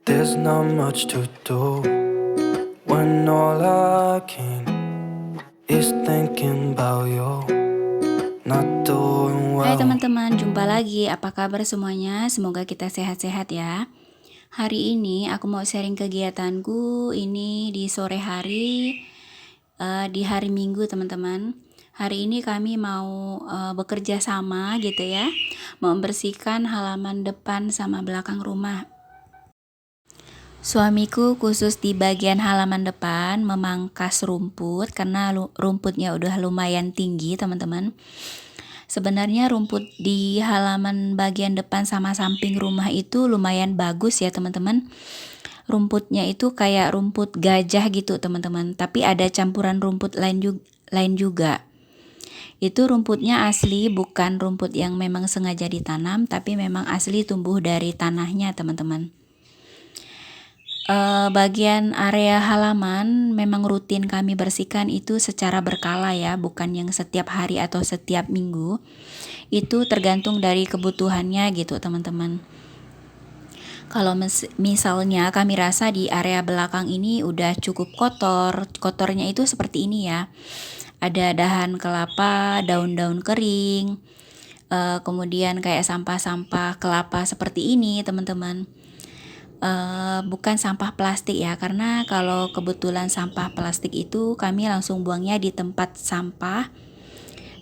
There's not much to do when all I can is thinking about you, not doing Hai well. teman-teman, jumpa lagi. Apa kabar semuanya? Semoga kita sehat-sehat ya. Hari ini aku mau sharing kegiatanku ini di sore hari, di hari Minggu teman-teman. Hari ini kami mau bekerja sama gitu ya, membersihkan halaman depan sama belakang rumah. Suamiku khusus di bagian halaman depan memangkas rumput karena rumputnya udah lumayan tinggi teman-teman. Sebenarnya rumput di halaman bagian depan sama samping rumah itu lumayan bagus ya teman-teman. Rumputnya itu kayak rumput gajah gitu teman-teman, tapi ada campuran rumput lain juga. Itu rumputnya asli, bukan rumput yang memang sengaja ditanam, tapi memang asli tumbuh dari tanahnya teman-teman. Bagian area halaman memang rutin kami bersihkan itu secara berkala ya, bukan yang setiap hari atau setiap minggu. Itu tergantung dari kebutuhannya gitu teman-teman. Kalau misalnya kami rasa di area belakang ini udah cukup kotor, kotornya itu seperti ini ya. Ada dahan kelapa, daun-daun kering, kemudian kayak sampah-sampah kelapa seperti ini teman-teman. Bukan sampah plastik ya, karena kalau kebetulan sampah plastik itu kami langsung buangnya di tempat sampah,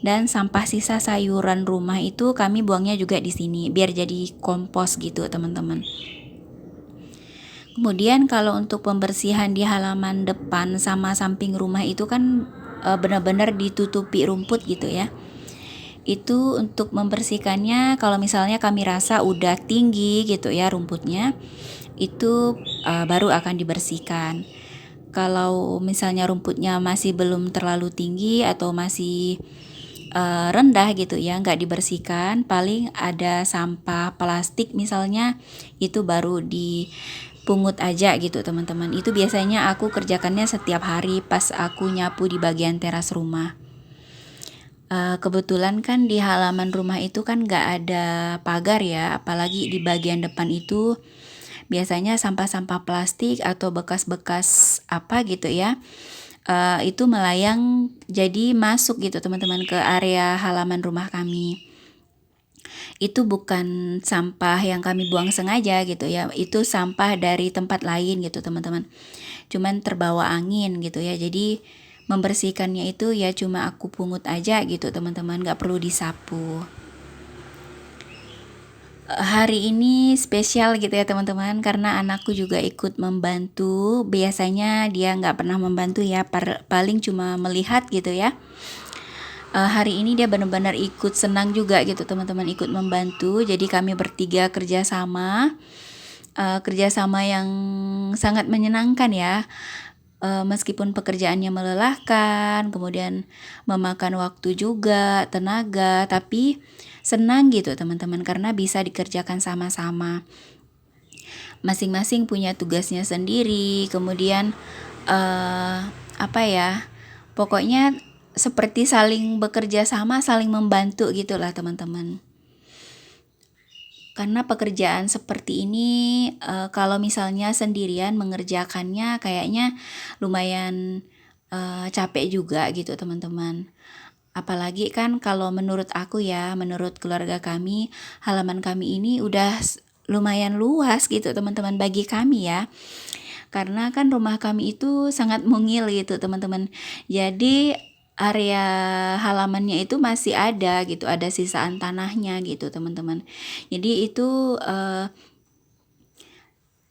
dan sampah sisa sayuran rumah itu kami buangnya juga di sini biar jadi kompos gitu teman-teman. Kemudian kalau untuk pembersihan di halaman depan sama samping rumah itu kan benar-benar ditutupi rumput gitu ya. Itu untuk membersihkannya kalau misalnya kami rasa udah tinggi gitu ya rumputnya, itu baru akan dibersihkan. Kalau misalnya rumputnya masih belum terlalu tinggi atau masih rendah gitu ya, nggak dibersihkan, paling ada sampah plastik misalnya, itu baru dipungut aja gitu teman-teman. Itu biasanya aku kerjakannya setiap hari pas aku nyapu di bagian teras rumah. Kebetulan kan di halaman rumah itu kan nggak ada pagar ya, apalagi di bagian depan itu biasanya sampah-sampah plastik atau bekas-bekas apa gitu ya, itu melayang jadi masuk gitu teman-teman ke area halaman rumah kami. Itu bukan sampah yang kami buang sengaja gitu ya, itu sampah dari tempat lain gitu teman-teman, cuman terbawa angin gitu ya. Jadi membersihkannya itu ya cuma aku pungut aja gitu teman-teman, gak perlu disapu. Hari ini spesial gitu ya teman-teman, karena anakku juga ikut membantu. Biasanya dia gak pernah membantu ya, paling cuma melihat gitu ya. Hari ini dia benar-benar ikut senang juga gitu teman-teman, ikut membantu. Jadi kami bertiga kerjasama, kerjasama yang sangat menyenangkan ya. Meskipun pekerjaannya melelahkan, kemudian memakan waktu juga, tenaga, tapi senang gitu teman-teman karena bisa dikerjakan sama-sama. Masing-masing punya tugasnya sendiri, kemudian apa ya? Pokoknya seperti saling bekerja sama, saling membantu gitulah teman-teman. Karena pekerjaan seperti ini kalau misalnya sendirian mengerjakannya kayaknya lumayan capek juga gitu teman-teman. Apalagi kan kalau menurut aku ya, menurut keluarga kami, halaman kami ini udah lumayan luas gitu teman-teman bagi kami ya. Karena kan rumah kami itu sangat mungil gitu teman-teman. Jadi area halamannya itu masih ada gitu, ada sisaan tanahnya gitu teman-teman. Jadi itu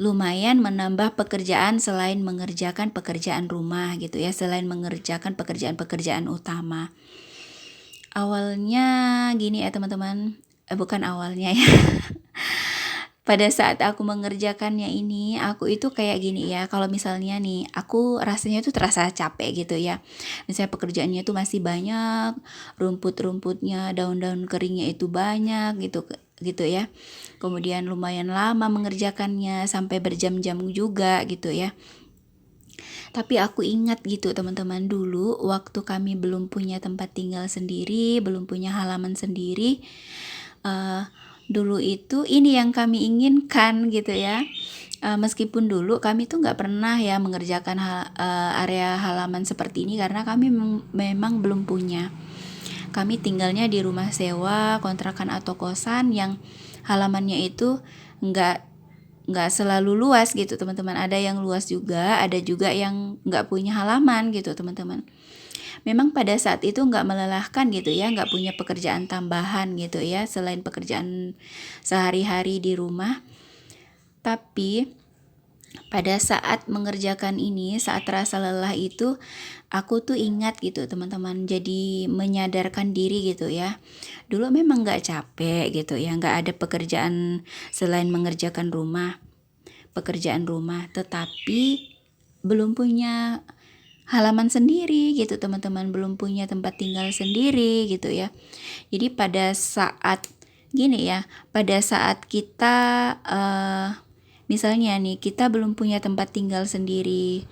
lumayan menambah pekerjaan selain mengerjakan pekerjaan rumah gitu ya, selain mengerjakan pekerjaan-pekerjaan utama. Awalnya gini ya teman-teman, bukan awalnya ya. Pada saat aku mengerjakannya ini, aku itu kayak gini ya, kalau misalnya nih, aku rasanya tuh terasa capek gitu ya. Misalnya pekerjaannya tuh masih banyak, rumput-rumputnya, daun-daun keringnya itu banyak gitu ya. Kemudian lumayan lama mengerjakannya, sampai berjam-jam juga gitu ya. Tapi aku ingat gitu teman-teman, dulu waktu kami belum punya tempat tinggal sendiri, belum punya halaman sendiri, dulu itu ini yang kami inginkan gitu ya. Meskipun dulu kami tuh nggak pernah ya mengerjakan area halaman seperti ini karena kami memang belum punya. Kami tinggalnya di rumah sewa, kontrakan atau kosan yang halamannya itu nggak selalu luas gitu teman-teman. Ada yang luas juga, ada juga yang nggak punya halaman gitu teman-teman. Memang pada saat itu nggak melelahkan gitu ya, nggak punya pekerjaan tambahan gitu ya selain pekerjaan sehari-hari di rumah. Tapi pada saat mengerjakan ini, saat terasa lelah itu, aku tuh ingat gitu teman-teman, jadi menyadarkan diri gitu ya. Dulu memang nggak capek gitu ya, nggak ada pekerjaan selain mengerjakan pekerjaan rumah, tetapi belum punya halaman sendiri gitu teman-teman, belum punya tempat tinggal sendiri gitu ya. Jadi pada saat gini ya, pada saat kita misalnya nih kita belum punya tempat tinggal sendiri,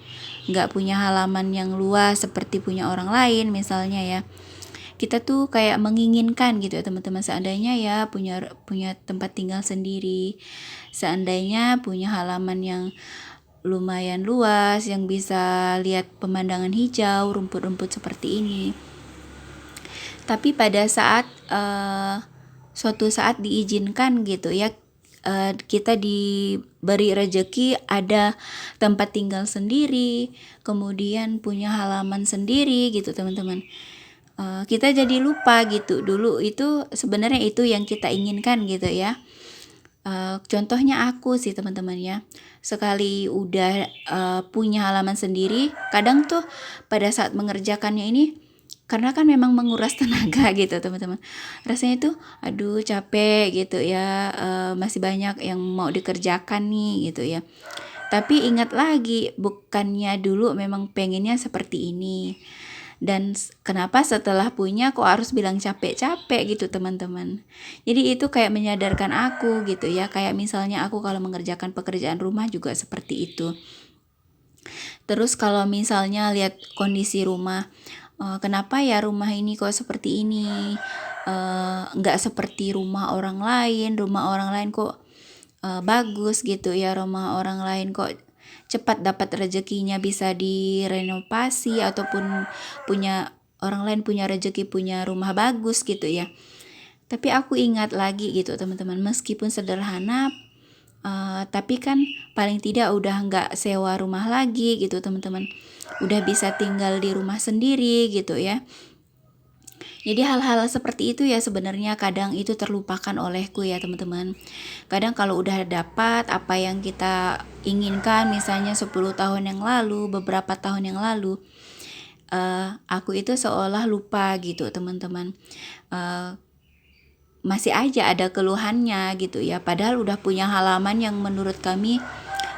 nggak punya halaman yang luas seperti punya orang lain misalnya ya, kita tuh kayak menginginkan gitu ya teman-teman, seandainya ya punya tempat tinggal sendiri, seandainya punya halaman yang lumayan luas yang bisa lihat pemandangan hijau, rumput-rumput seperti ini. Tapi pada saat suatu saat diizinkan gitu ya, kita diberi rezeki ada tempat tinggal sendiri, kemudian punya halaman sendiri gitu teman-teman. Kita jadi lupa gitu, dulu itu sebenarnya itu yang kita inginkan gitu ya. Contohnya aku sih teman-teman ya, sekali udah punya halaman sendiri, kadang tuh pada saat mengerjakannya ini, karena kan memang menguras tenaga gitu teman-teman, rasanya tuh aduh capek gitu ya, masih banyak yang mau dikerjakan nih gitu ya. Tapi ingat lagi, bukannya dulu memang pengennya seperti ini, dan kenapa setelah punya kok harus bilang capek-capek gitu teman-teman. Jadi itu kayak menyadarkan aku gitu ya, kayak misalnya aku kalau mengerjakan pekerjaan rumah juga seperti itu. Terus kalau misalnya lihat kondisi rumah, kenapa ya rumah ini kok seperti ini, nggak seperti rumah orang lain kok bagus gitu ya, rumah orang lain kok cepat dapat rezekinya bisa direnovasi, ataupun orang lain punya rezeki punya rumah bagus gitu ya. Tapi aku ingat lagi gitu teman-teman, meskipun sederhana, tapi kan paling tidak udah nggak sewa rumah lagi gitu teman-teman, udah bisa tinggal di rumah sendiri gitu ya. Jadi hal-hal seperti itu ya sebenarnya kadang itu terlupakan olehku ya teman-teman. Kadang kalau udah dapat apa yang kita inginkan, misalnya 10 tahun yang lalu, beberapa tahun yang lalu, aku itu seolah lupa gitu teman-teman. Masih aja ada keluhannya gitu ya, padahal udah punya halaman yang menurut kami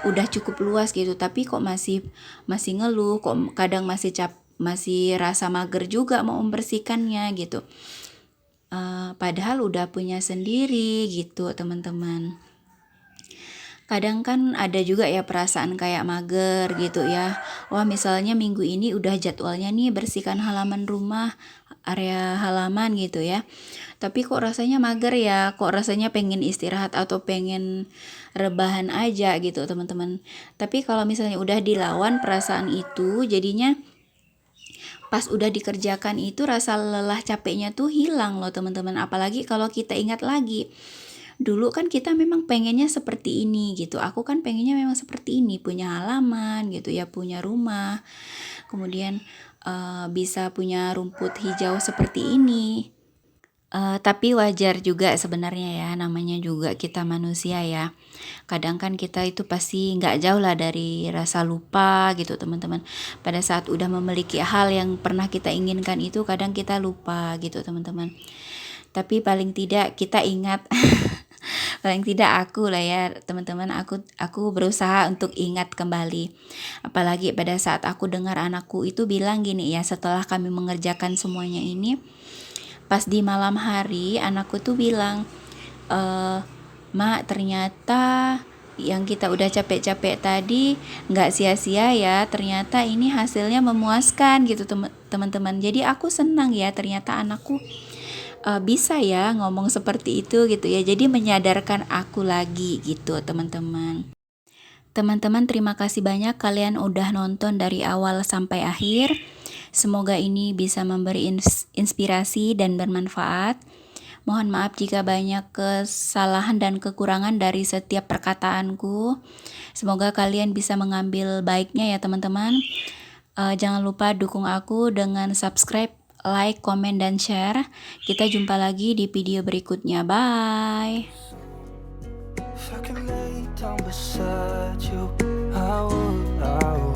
udah cukup luas gitu, tapi kok masih ngeluh, kok kadang masih rasa mager juga mau membersihkannya gitu. Padahal udah punya sendiri gitu teman-teman. Kadang kan ada juga ya perasaan kayak mager gitu ya. Wah, misalnya minggu ini udah jadwalnya nih bersihkan halaman rumah, area halaman gitu ya. Tapi kok rasanya mager ya, kok rasanya pengen istirahat atau pengen rebahan aja gitu teman-teman. Tapi kalau misalnya udah dilawan perasaan itu, jadinya pas udah dikerjakan itu rasa lelah capeknya tuh hilang loh teman-teman. Apalagi kalau kita ingat lagi, dulu kan kita memang pengennya seperti ini gitu. Aku kan pengennya memang seperti ini, punya halaman gitu ya, punya rumah, kemudian bisa punya rumput hijau seperti ini. Tapi wajar juga sebenarnya ya, namanya juga kita manusia ya. Kadang kan kita itu pasti nggak jauh lah dari rasa lupa gitu teman-teman. Pada saat udah memiliki hal yang pernah kita inginkan itu, kadang kita lupa gitu teman-teman. Tapi paling tidak kita ingat, paling tidak aku lah ya teman-teman, aku berusaha untuk ingat kembali. Apalagi pada saat aku dengar anakku itu bilang gini ya, setelah kami mengerjakan semuanya ini, pas di malam hari anakku tuh bilang, Mak, ternyata yang kita udah capek-capek tadi nggak sia-sia ya, ternyata ini hasilnya memuaskan gitu teman-teman. Jadi aku senang ya, ternyata anakku bisa ya ngomong seperti itu gitu ya. Jadi menyadarkan aku lagi gitu teman-teman. Teman-teman, terima kasih banyak kalian udah nonton dari awal sampai akhir. Semoga ini bisa memberi inspirasi dan bermanfaat. Mohon maaf jika banyak kesalahan dan kekurangan dari setiap perkataanku. Semoga kalian bisa mengambil baiknya ya teman-teman. Jangan lupa dukung aku dengan subscribe, like, komen, dan share. Kita jumpa lagi di video berikutnya. Bye. If I could lay down beside you, I would.